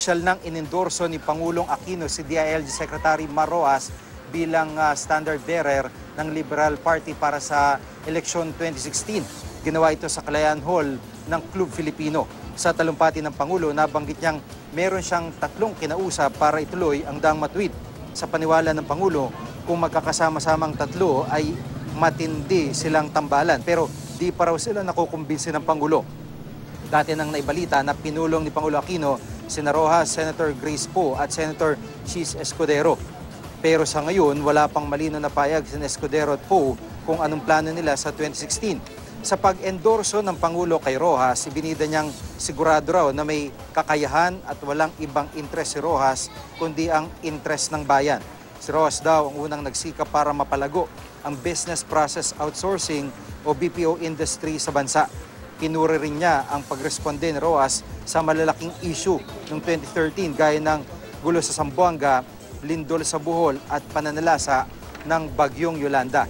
opisyal nang inendorso ni Pangulong Aquino si DILG Secretary Mar Rojas bilang standard bearer ng Liberal Party para sa eleksyon 2016. Ginawa ito sa Kalayaan Hall ng Club Filipino. Sa talumpati ng Pangulo, nabanggit niyang meron siyang 3 kinausap para ituloy ang daang matuwid. Sa paniwala ng Pangulo, kung magkakasama-samang 3 ay matindi silang tambalan. Pero di pa raw sila nakukumbinsi ng Pangulo. Dati nang naibalita na pinulong ni Pangulo Aquino sina Rojas, Senator Grace Poe at Senator Chis Escudero. Pero sa ngayon, wala pang malino na payag si Escudero at Poe kung anong plano nila sa 2016. Sa pag-endorso ng Pangulo kay Rojas, ibinida niyang sigurado raw na may kakayahan at walang ibang interes si Rojas kundi ang interes ng bayan. Si Rojas daw ang unang nagsikap para mapalago ang business process outsourcing o BPO industry sa bansa. Pinuri rin niya ang pagresponde ni Rojas sa malalaking issue noong 2013 gaya ng gulo sa Zamboanga, lindol sa Bohol at pananalasa ng Bagyong Yolanda.